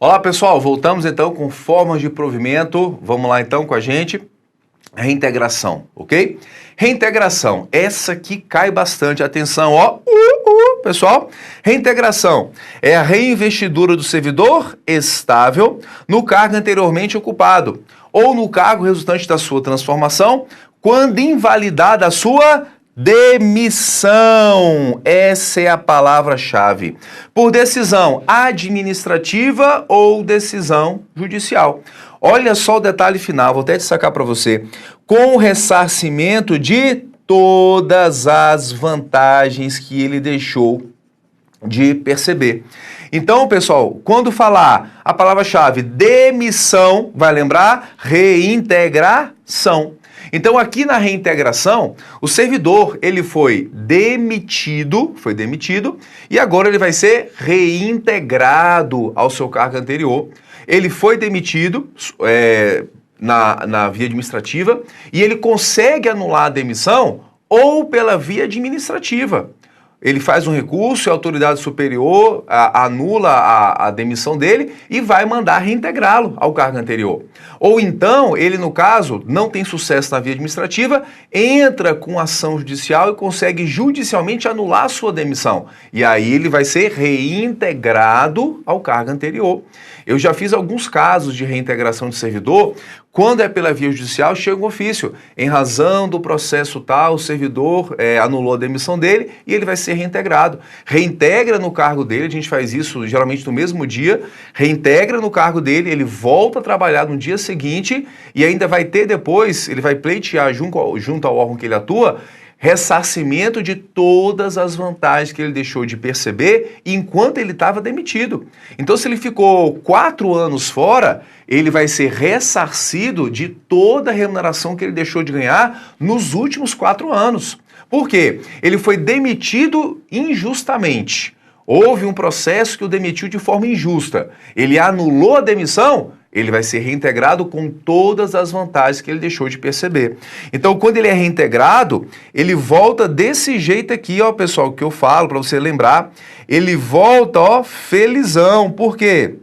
Olá pessoal, voltamos então com formas de provimento. Vamos lá então com a gente. Reintegração, ok? Reintegração, essa aqui cai bastante. Atenção, ó, pessoal. Reintegração é a reinvestidura do servidor estável no cargo anteriormente ocupado ou no cargo resultante da sua transformação quando invalidada a sua demissão. Essa é a palavra-chave. Por decisão administrativa ou decisão judicial. Olha só o detalhe final, vou até destacar para você. Com o ressarcimento de todas as vantagens que ele deixou de perceber. Então, pessoal, quando falar a palavra-chave demissão, vai lembrar reintegração. Então, aqui na reintegração, o servidor, ele foi demitido, e agora ele vai ser reintegrado ao seu cargo anterior. Ele foi demitido na via administrativa e ele consegue anular a demissão ou pela via administrativa. Ele faz um recurso e a autoridade superior anula a demissão dele e vai mandar reintegrá-lo ao cargo anterior. Ou então, ele, no caso, não tem sucesso na via administrativa, entra com ação judicial e consegue judicialmente anular a sua demissão. E aí ele vai ser reintegrado ao cargo anterior. Eu já fiz alguns casos de reintegração de servidor. Quando é pela via judicial, chega um ofício. Em razão do processo tal, o servidor anulou a demissão dele e ele vai ser reintegrado. Reintegra no cargo dele, a gente faz isso geralmente no mesmo dia, reintegra no cargo dele, ele volta a trabalhar no dia seguinte e ainda vai ter depois, ele vai pleitear junto ao órgão que ele atua, ressarcimento de todas as vantagens que ele deixou de perceber enquanto ele estava demitido. Então, se ele ficou 4 anos fora, ele vai ser ressarcido de toda a remuneração que ele deixou de ganhar nos últimos 4 anos. Por quê? Ele foi demitido injustamente. Houve um processo que o demitiu de forma injusta. Ele anulou a demissão, ele vai ser reintegrado com todas as vantagens que ele deixou de perceber. Então, quando ele é reintegrado, ele volta desse jeito aqui, ó, pessoal, que eu falo para você lembrar. Ele volta, ó, felizão. Por quê?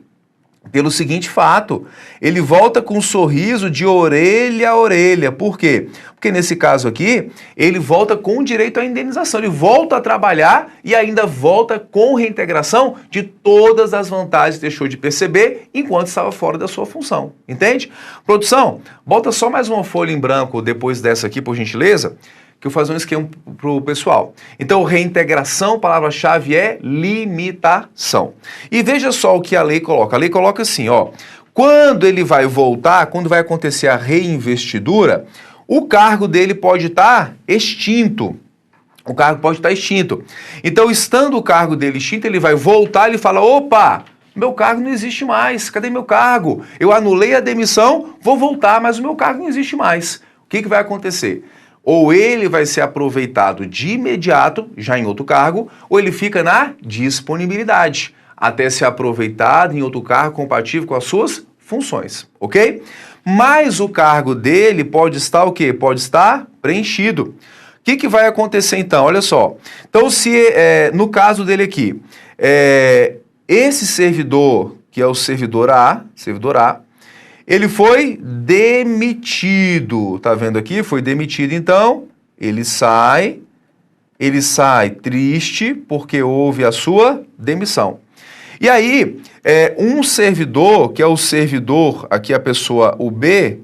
Pelo seguinte fato, ele volta com um sorriso de orelha a orelha. Por quê? Porque nesse caso aqui, ele volta com direito à indenização. Ele volta a trabalhar e ainda volta com reintegração de todas as vantagens que deixou de perceber enquanto estava fora da sua função. Entende? Produção, bota só mais uma folha em branco depois dessa aqui, por gentileza, que eu vou fazer um esquema para o pessoal. Então, reintegração, palavra-chave é limitação. E veja só o que a lei coloca. A lei coloca assim, ó, quando ele vai voltar, quando vai acontecer a reinvestidura, o cargo dele pode estar extinto. O cargo pode estar extinto. Então, estando o cargo dele extinto, ele vai voltar e fala, opa, meu cargo não existe mais, cadê meu cargo? Eu anulei a demissão, vou voltar, mas o meu cargo não existe mais. O que vai acontecer? Ou ele vai ser aproveitado de imediato, já em outro cargo, ou ele fica na disponibilidade, até ser aproveitado em outro cargo compatível com as suas funções, ok? Mas o cargo dele pode estar o quê? Pode estar preenchido. O que vai acontecer então? Olha só. Então, se no caso dele aqui, esse servidor, que é o servidor A, ele foi demitido, tá vendo aqui? Foi demitido, então, ele sai triste porque houve a sua demissão. E aí, um servidor, que é o servidor, aqui a pessoa, o B,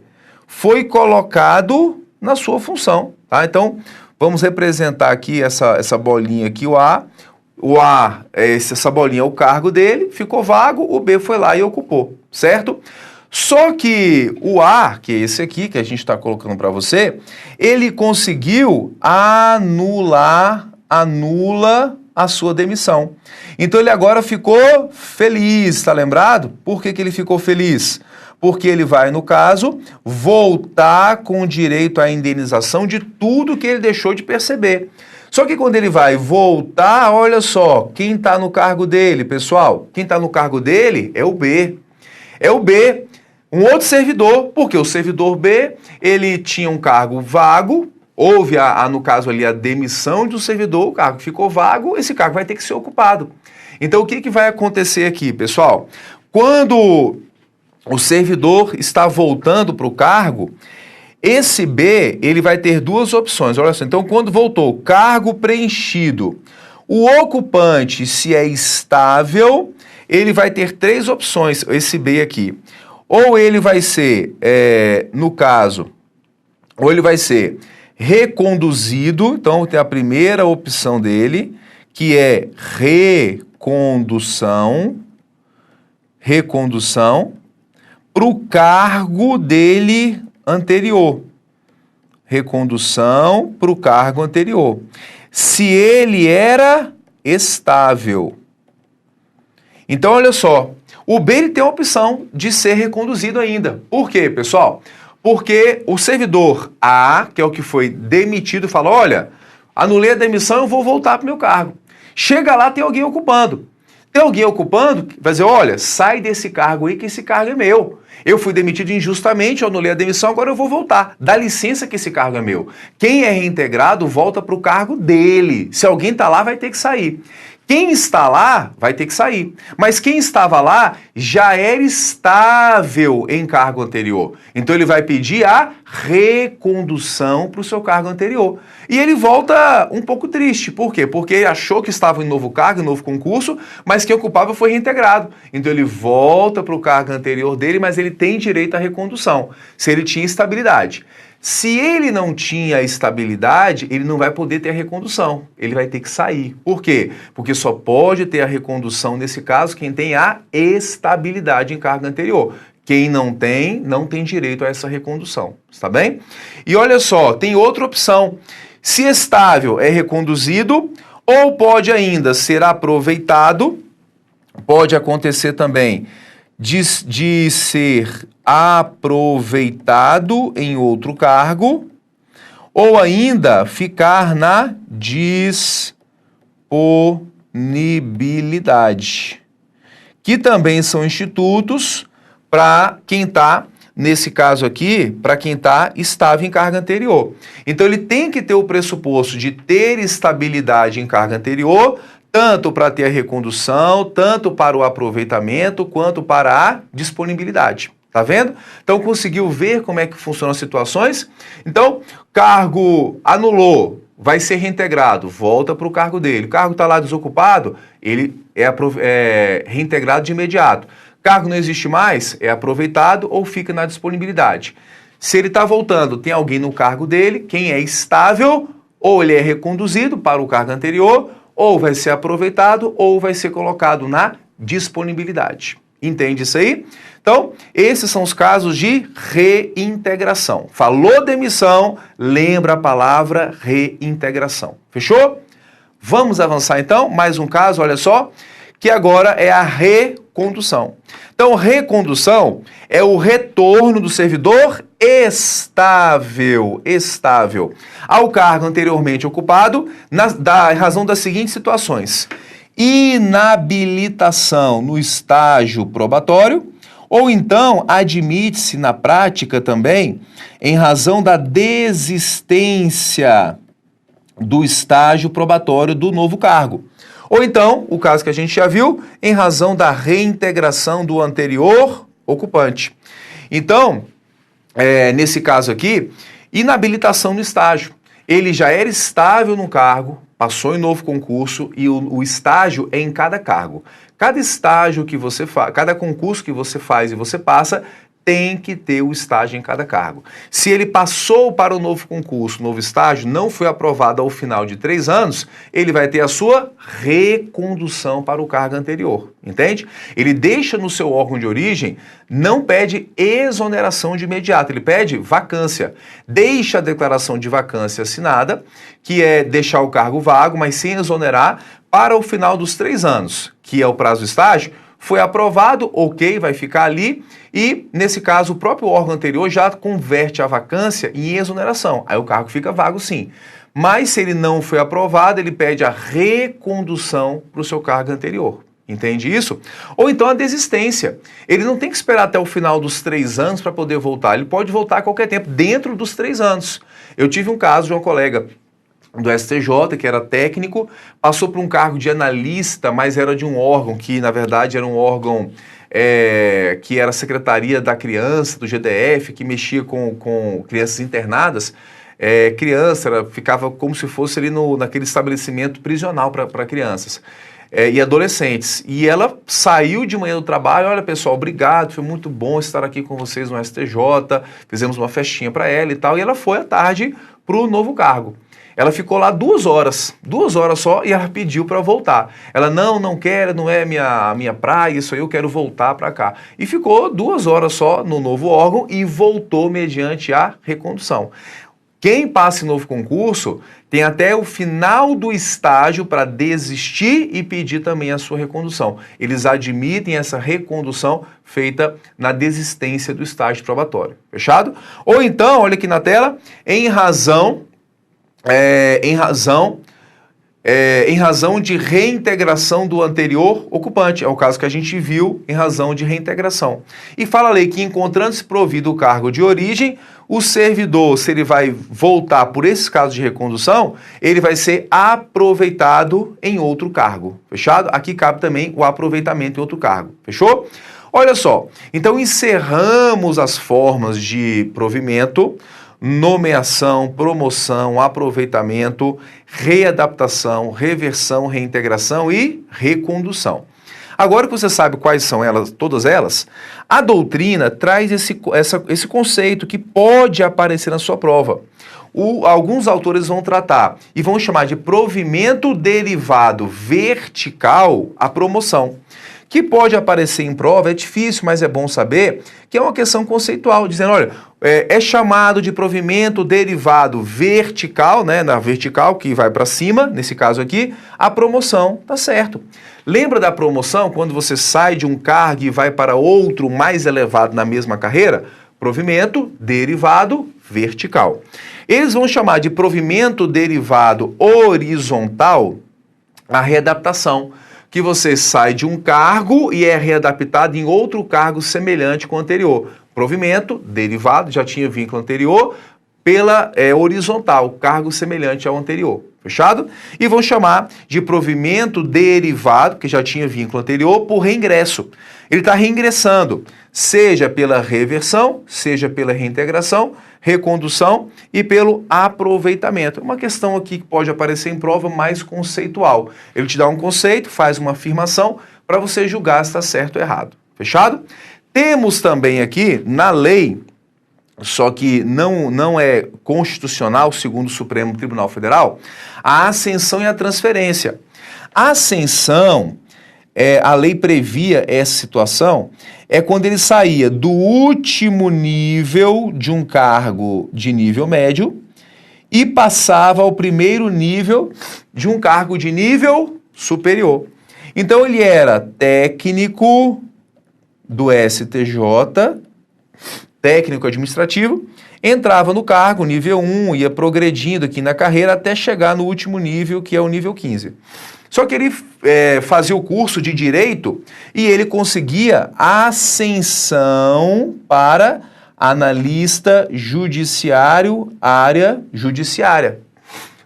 foi colocado na sua função, tá? Então, vamos representar aqui essa bolinha aqui, o A. Essa bolinha é o cargo dele, ficou vago, o B foi lá e ocupou, certo? Só que o A, que é esse aqui, que a gente está colocando para você, ele conseguiu anula a sua demissão. Então ele agora ficou feliz, está lembrado? Por que ele ficou feliz? Porque ele vai, no caso, voltar com direito à indenização de tudo que ele deixou de perceber. Só que quando ele vai voltar, olha só, quem está no cargo dele, pessoal? Quem está no cargo dele é o B. É o B. Um outro servidor, porque o servidor B, ele tinha um cargo vago, houve, no caso ali, a demissão do servidor, o cargo ficou vago, esse cargo vai ter que ser ocupado. Então, o que vai acontecer aqui, pessoal? Quando o servidor está voltando para o cargo, esse B, ele vai ter duas opções. Olha só, então quando voltou, cargo preenchido, o ocupante, se é estável, ele vai ter três opções, esse B aqui. Ou ele vai ser, no caso, ou ele vai ser reconduzido, então tem a primeira opção dele, que é recondução para o cargo dele anterior. Recondução para o cargo anterior. Se ele era estável. Então, olha só, o B ele tem a opção de ser reconduzido ainda. Por quê, pessoal? Porque o servidor A, que é o que foi demitido, fala, olha, anulei a demissão, eu vou voltar para o meu cargo. Chega lá, tem alguém ocupando. Tem alguém ocupando, vai dizer, olha, sai desse cargo aí que esse cargo é meu. Eu fui demitido injustamente, eu anulei a demissão, agora eu vou voltar. Dá licença que esse cargo é meu. Quem é reintegrado volta para o cargo dele. Se alguém está lá, vai ter que sair. Quem está lá vai ter que sair. Mas quem estava lá já era estável em cargo anterior. Então ele vai pedir a recondução para o seu cargo anterior. E ele volta um pouco triste. Por quê? Porque ele achou que estava em novo cargo, em novo concurso, mas quem ocupava foi reintegrado. Então ele volta para o cargo anterior dele, mas ele tem direito à recondução, se ele tinha estabilidade. Se ele não tinha estabilidade, ele não vai poder ter a recondução. Ele vai ter que sair. Por quê? Porque só pode ter a recondução, nesse caso, quem tem a estabilidade em cargo anterior. Quem não tem direito a essa recondução. Está bem? E olha só, tem outra opção. Se estável é reconduzido, ou pode ainda ser aproveitado, pode acontecer também de ser aproveitado em outro cargo, ou ainda ficar na disponibilidade, que também são institutos para quem está, nesse caso aqui, para quem estava em carga anterior. Então ele tem que ter o pressuposto de ter estabilidade em carga anterior, tanto para ter a recondução, tanto para o aproveitamento, quanto para a disponibilidade. Tá vendo? Então conseguiu ver como é que funcionam as situações? Então, cargo anulou, vai ser reintegrado, volta para o cargo dele. O cargo está lá desocupado, ele é reintegrado de imediato. Cargo não existe mais, é aproveitado ou fica na disponibilidade. Se ele está voltando, tem alguém no cargo dele, quem é estável, ou ele é reconduzido para o cargo anterior, ou vai ser aproveitado, ou vai ser colocado na disponibilidade. Entende isso aí? Então, esses são os casos de reintegração. Falou demissão, lembra a palavra reintegração. Fechou? Vamos avançar então, mais um caso, olha só, que agora é a recondução. Então, recondução é o retorno do servidor estável ao cargo anteriormente ocupado, da razão das seguintes situações: inabilitação no estágio probatório, ou então admite-se na prática também em razão da desistência do estágio probatório do novo cargo. Ou então, o caso que a gente já viu, em razão da reintegração do anterior ocupante. Então, nesse caso aqui, inabilitação no estágio. Ele já era estável no cargo, passou em novo concurso e o estágio é em cada cargo. Cada estágio que você faz, cada concurso que você faz e você passa, tem que ter o estágio em cada cargo. Se ele passou para o novo concurso, novo estágio, não foi aprovado ao final de 3 anos, ele vai ter a sua recondução para o cargo anterior, entende? Ele deixa no seu órgão de origem, não pede exoneração de imediato, ele pede vacância. Deixa a declaração de vacância assinada, que é deixar o cargo vago, mas sem exonerar, para o final dos 3 anos, que é o prazo do estágio. Foi aprovado, ok, vai ficar ali, e nesse caso o próprio órgão anterior já converte a vacância em exoneração, aí o cargo fica vago sim. Mas se ele não foi aprovado, ele pede a recondução para o seu cargo anterior. Entende isso? Ou então a desistência. Ele não tem que esperar até o final dos 3 anos para poder voltar, ele pode voltar a qualquer tempo, dentro dos 3 anos. Eu tive um caso de uma colega do STJ, que era técnico, passou por um cargo de analista, mas era de um órgão que, na verdade, era um órgão que era a Secretaria da Criança, do GDF, que mexia com crianças internadas, criança ficava como se fosse ali naquele estabelecimento prisional para crianças. E adolescentes. E ela saiu de manhã do trabalho, olha pessoal, obrigado, foi muito bom estar aqui com vocês no STJ, fizemos uma festinha para ela e tal, e ela foi à tarde para o novo cargo. Ela ficou lá 2 horas só, e ela pediu para voltar. Ela, não quero, não é minha praia, isso aí eu quero voltar para cá. E ficou 2 horas só no novo órgão e voltou mediante a recondução. Quem passa em novo concurso tem até o final do estágio para desistir e pedir também a sua recondução. Eles admitem essa recondução feita na desistência do estágio probatório. Fechado? Ou então, olha aqui na tela, em razão de reintegração do anterior ocupante. É o caso que a gente viu em razão de reintegração. E fala a lei que, encontrando-se provido o cargo de origem, o servidor, se ele vai voltar por esses casos de recondução, ele vai ser aproveitado em outro cargo. Fechado? Aqui cabe também o aproveitamento em outro cargo. Fechou? Olha só. Então, encerramos as formas de provimento, nomeação, promoção, aproveitamento, readaptação, reversão, reintegração e recondução. Agora que você sabe quais são elas, todas elas, a doutrina traz esse conceito que pode aparecer na sua prova. Alguns autores vão tratar e vão chamar de provimento derivado vertical a promoção. Que pode aparecer em prova, é difícil, mas é bom saber, que é uma questão conceitual, dizendo, olha, é chamado de provimento derivado vertical, né, na vertical que vai para cima, nesse caso aqui, a promoção, tá certo. Lembra da promoção, quando você sai de um cargo e vai para outro mais elevado na mesma carreira? Provimento derivado vertical. Eles vão chamar de provimento derivado horizontal a readaptação, que você sai de um cargo e é readaptado em outro cargo semelhante com o anterior. Provimento, derivado, já tinha vínculo anterior, pela horizontal, cargo semelhante ao anterior. Fechado? E vão chamar de provimento derivado, que já tinha vínculo anterior, por reingresso. Ele está reingressando, seja pela reversão, seja pela reintegração, recondução e pelo aproveitamento. Uma questão aqui que pode aparecer em prova mais conceitual. Ele te dá um conceito, faz uma afirmação para você julgar se está certo ou errado. Fechado? Temos também aqui na lei, só que não é constitucional, segundo o Supremo Tribunal Federal, a ascensão e a transferência. A ascensão, a lei previa essa situação, é quando ele saía do último nível de um cargo de nível médio e passava ao primeiro nível de um cargo de nível superior. Então ele era técnico do STJ, técnico administrativo, entrava no cargo, nível 1, ia progredindo aqui na carreira até chegar no último nível, que é o nível 15. Só que ele fazia o curso de Direito e ele conseguia ascensão para analista judiciário, área judiciária.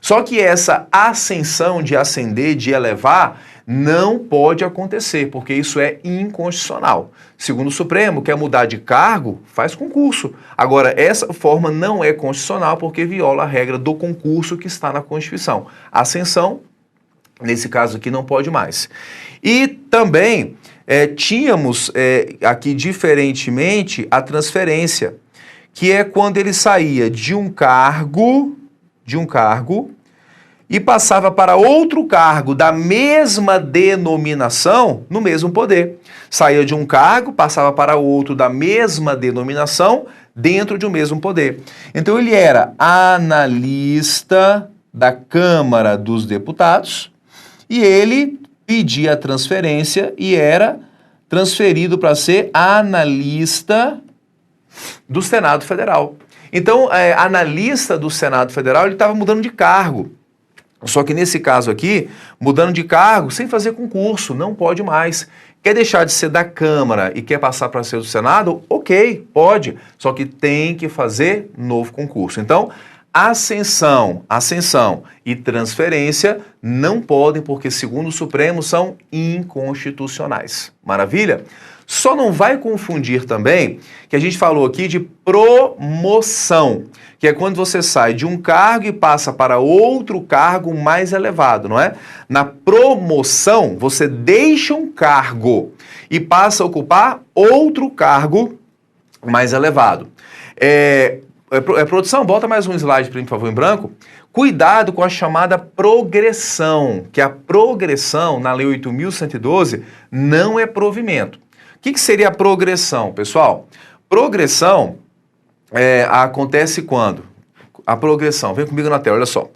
Só que essa ascensão de ascender, de elevar, não pode acontecer, porque isso é inconstitucional. Segundo o Supremo, quer mudar de cargo, faz concurso. Agora, essa forma não é constitucional porque viola a regra do concurso que está na Constituição. Ascensão, nesse caso aqui, não pode mais. E também tínhamos aqui, diferentemente, a transferência, que é quando ele saía de um cargo e passava para outro cargo da mesma denominação no mesmo poder. Saía de um cargo, passava para outro da mesma denominação dentro de um mesmo poder. Então ele era analista da Câmara dos Deputados e ele pedia a transferência e era transferido para ser analista do Senado Federal. Então, analista do Senado Federal, ele estava mudando de cargo. Só que nesse caso aqui, mudando de cargo sem fazer concurso, não pode mais. Quer deixar de ser da Câmara e quer passar para ser do Senado? Ok, pode. Só que tem que fazer novo concurso. Então, ascensão e transferência não podem, porque segundo o Supremo são inconstitucionais. Maravilha? Só não vai confundir também que a gente falou aqui de promoção, que é quando você sai de um cargo e passa para outro cargo mais elevado, não é? Na promoção, você deixa um cargo e passa a ocupar outro cargo mais elevado. Produção, bota mais um slide para mim, por favor, em branco. Cuidado com a chamada progressão, que a progressão na Lei 8.112 não é provimento. O que seria a progressão, pessoal? Progressão acontece quando? A progressão, vem comigo na tela, olha só.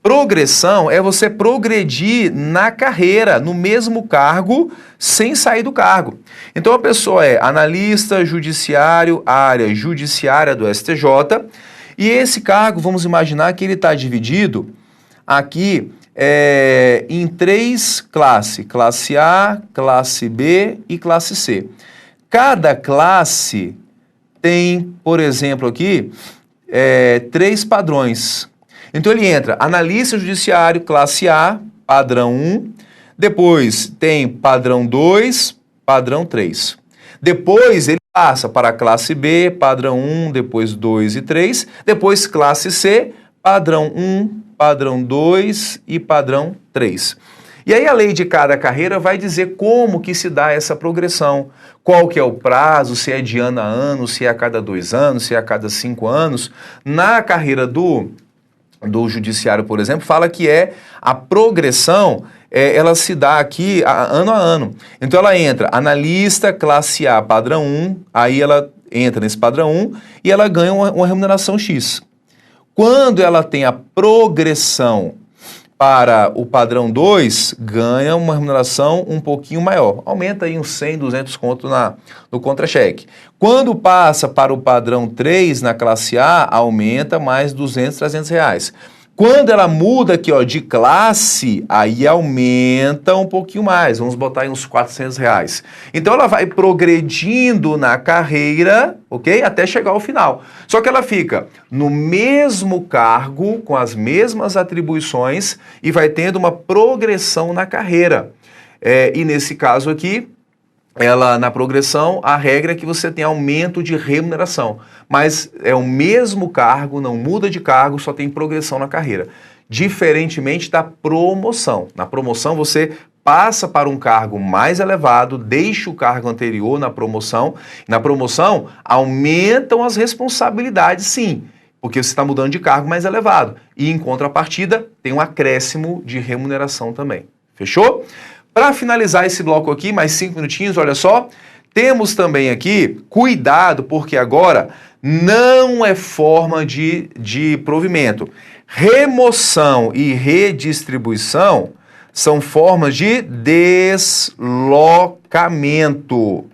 Progressão é você progredir na carreira, no mesmo cargo, sem sair do cargo. Então a pessoa é analista judiciário, área judiciária do STJ, e esse cargo, vamos imaginar que ele está dividido aqui em 3 classes, classe A, classe B e classe C. Cada classe tem, por exemplo, aqui, 3 padrões. Então ele entra analista judiciário, classe A, padrão 1, depois tem padrão 2, padrão 3. Depois ele passa para a classe B, padrão 1, depois 2 e 3, depois classe C, padrão 1, padrão 2 e padrão 3. E aí a lei de cada carreira vai dizer como que se dá essa progressão, qual que é o prazo, se é de ano a ano, se é a cada 2 anos, se é a cada 5 anos. Na carreira do judiciário, por exemplo, fala que a progressão, ela se dá aqui ano a ano. Então ela entra analista, classe A, padrão 1, aí ela entra nesse padrão 1 e ela ganha uma remuneração X. Quando ela tem a progressão para o padrão 2, ganha uma remuneração um pouquinho maior. Aumenta aí uns 100, 200 conto no contra-cheque. Quando passa para o padrão 3 na classe A, aumenta mais 200, 300 reais. Quando ela muda aqui, ó, de classe, aí aumenta um pouquinho mais, vamos botar aí uns 400 reais. Então ela vai progredindo na carreira, ok? Até chegar ao final. Só que ela fica no mesmo cargo, com as mesmas atribuições e vai tendo uma progressão na carreira. E nesse caso aqui, na progressão, a regra é que você tem aumento de remuneração, mas é o mesmo cargo, não muda de cargo, só tem progressão na carreira. Diferentemente da promoção. Na promoção, você passa para um cargo mais elevado, deixa o cargo anterior na promoção. Na promoção, aumentam as responsabilidades, sim, porque você está mudando de cargo mais elevado. E, em contrapartida, tem um acréscimo de remuneração também. Fechou? Para finalizar esse bloco aqui, mais 5 minutinhos, olha só, temos também aqui, cuidado, porque agora não é forma de provimento. Remoção e redistribuição são formas de deslocamento.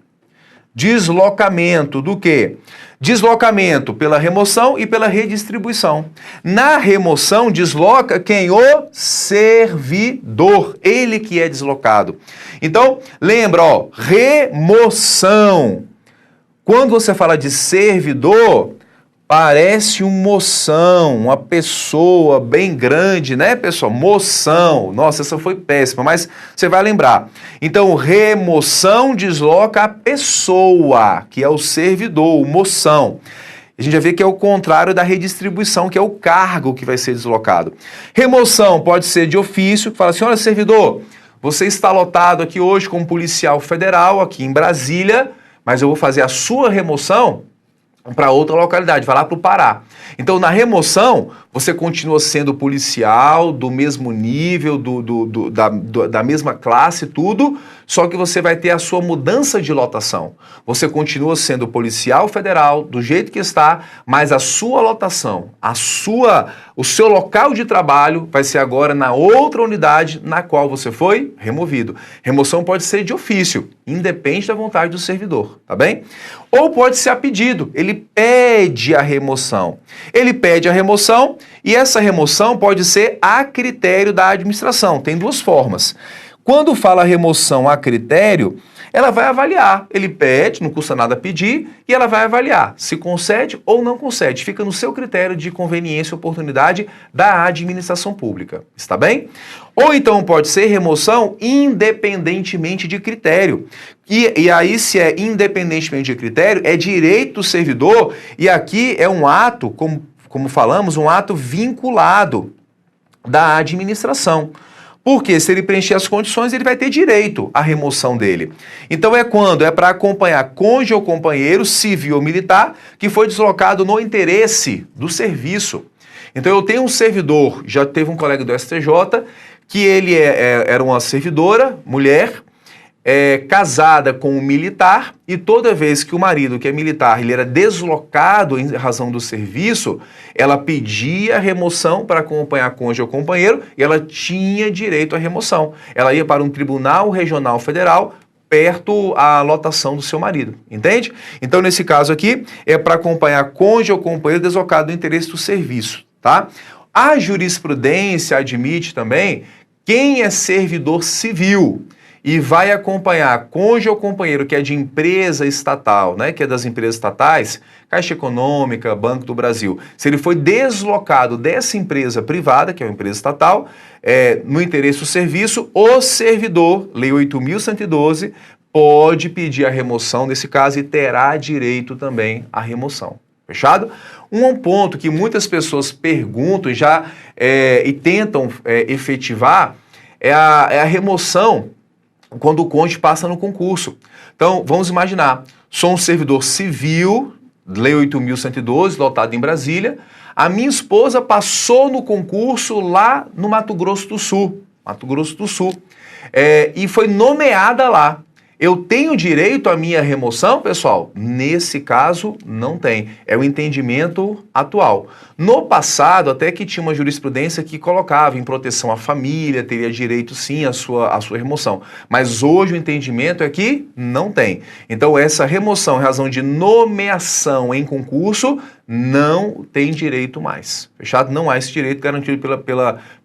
Deslocamento do quê? Deslocamento pela remoção e pela redistribuição. Na remoção, desloca quem? O servidor, ele que é deslocado. Então, lembra, ó, remoção. Quando você fala de servidor, parece um moção, uma pessoa bem grande, né, pessoal? Moção. Nossa, essa foi péssima, mas você vai lembrar. Então, remoção desloca a pessoa, que é o servidor, o moção. A gente já vê que é o contrário da redistribuição, que é o cargo que vai ser deslocado. Remoção pode ser de ofício, que fala assim, olha, servidor, você está lotado aqui hoje como policial federal, aqui em Brasília, mas eu vou fazer a sua remoção para outra localidade, vai lá para o Pará. Então, na remoção, você continua sendo policial, do mesmo nível, da mesma classe, tudo, só que você vai ter a sua mudança de lotação. Você continua sendo policial federal, do jeito que está, mas a sua lotação, o seu local de trabalho vai ser agora na outra unidade na qual você foi removido. Remoção pode ser de ofício, independe da vontade do servidor, tá bem? Ou pode ser a pedido, ele pede a remoção. Ele pede a remoção e essa remoção pode ser a critério da administração. Tem 2 formas. Quando fala remoção a critério, ela vai avaliar. Ele pede, não custa nada pedir, e ela vai avaliar se concede ou não concede. Fica no seu critério de conveniência e oportunidade da administração pública. Está bem? Ou então pode ser remoção independentemente de critério. E aí, se é independentemente de critério, é direito do servidor, e aqui é um ato, como falamos, um ato vinculado da administração. Porque se ele preencher as condições, ele vai ter direito à remoção dele. Então é quando? É para acompanhar cônjuge ou companheiro, civil ou militar, que foi deslocado no interesse do serviço. Então eu tenho um servidor, já teve um colega do STJ, que ele era uma servidora, mulher, casada com um militar, e toda vez que o marido, que é militar, ele era deslocado em razão do serviço, ela pedia remoção para acompanhar cônjuge ou companheiro, e ela tinha direito à remoção. Ela ia para um tribunal regional federal, perto a lotação do seu marido, entende? Então, nesse caso aqui, é para acompanhar cônjuge ou companheiro deslocado no interesse do serviço, tá? A jurisprudência admite também quem é servidor civil e vai acompanhar cônjuge ou companheiro que é de empresa estatal, né, que é das empresas estatais, Caixa Econômica, Banco do Brasil. Se ele foi deslocado dessa empresa privada, que é uma empresa estatal, no interesse do serviço, o servidor, Lei 8.112, pode pedir a remoção nesse caso e terá direito também à remoção. Fechado? Um ponto que muitas pessoas perguntam e tentam efetivar é a remoção quando o cônjuge passa no concurso. Então, vamos imaginar, sou um servidor civil, Lei 8.112, lotado em Brasília, a minha esposa passou no concurso lá no Mato Grosso do Sul, e foi nomeada lá. Eu tenho direito à minha remoção, pessoal? Nesse caso, não tem. É o entendimento atual. No passado, até que tinha uma jurisprudência que colocava em proteção à família, teria direito sim à sua remoção. Mas hoje o entendimento é que não tem. Então, essa remoção em razão de nomeação em concurso não tem direito mais. Fechado? Não há esse direito garantido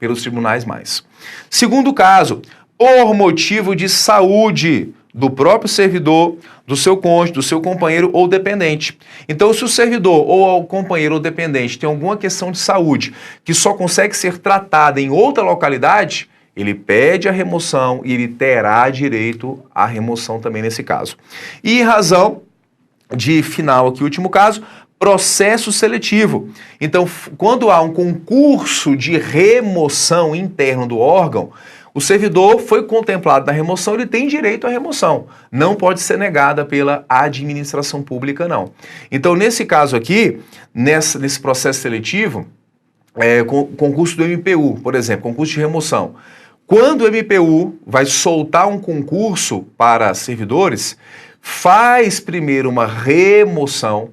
pelos tribunais mais. Segundo caso, por motivo de saúde do próprio servidor, do seu cônjuge, do seu companheiro ou dependente. Então, se o servidor ou o companheiro ou dependente tem alguma questão de saúde que só consegue ser tratada em outra localidade, ele pede a remoção e ele terá direito à remoção também nesse caso. E em razão de final aqui, último caso, processo seletivo. Então, quando há um concurso de remoção interno do órgão, o servidor foi contemplado na remoção, ele tem direito à remoção. Não pode ser negada pela administração pública, não. Então, nesse caso aqui, nesse processo seletivo, concurso do MPU, por exemplo, concurso de remoção. Quando o MPU vai soltar um concurso para servidores, faz primeiro uma remoção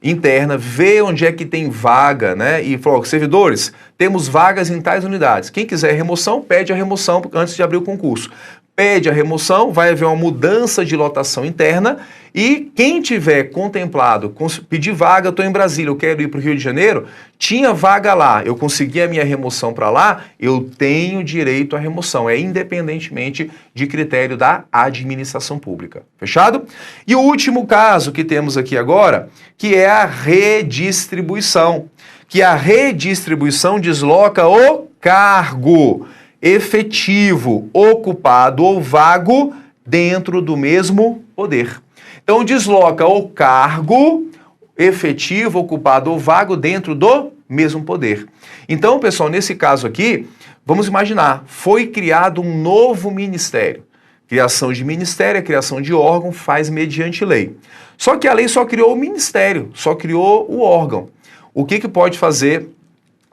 interna, vê onde é que tem vaga, né? E falou, servidores, temos vagas em tais unidades. Quem quiser remoção, pede a remoção antes de abrir o concurso. Pede a remoção, vai haver uma mudança de lotação interna e quem tiver contemplado, pedir vaga, estou em Brasília, eu quero ir para o Rio de Janeiro, tinha vaga lá, eu consegui a minha remoção para lá, eu tenho direito à remoção, independentemente de critério da administração pública. Fechado? E o último caso que temos aqui agora, que é a redistribuição, que a redistribuição desloca o cargo efetivo, ocupado ou vago dentro do mesmo poder. Então, desloca o cargo efetivo, ocupado ou vago dentro do mesmo poder. Então, pessoal, nesse caso aqui, vamos imaginar, foi criado um novo ministério. Criação de ministério, criação de órgão, faz mediante lei. Só que a lei só criou o ministério, só criou o órgão. O que pode fazer,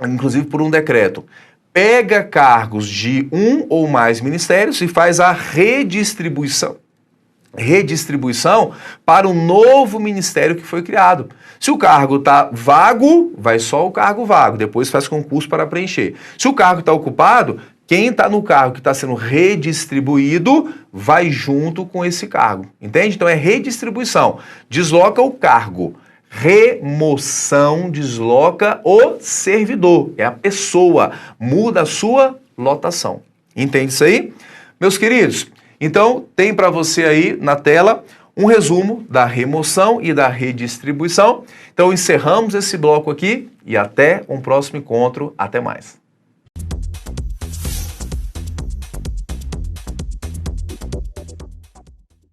inclusive por um decreto? Pega cargos de um ou mais ministérios e faz a redistribuição para um novo ministério que foi criado. Se o cargo está vago, vai só o cargo vago, depois faz concurso para preencher. Se o cargo está ocupado, quem está no cargo que está sendo redistribuído vai junto com esse cargo, entende? Então é redistribuição, desloca o cargo. Remoção desloca o servidor, é a pessoa, muda a sua lotação. Entende isso aí? Meus queridos, Então, tem para você aí na tela um resumo da remoção e da redistribuição. Então, encerramos esse bloco aqui e até um próximo encontro. Até mais.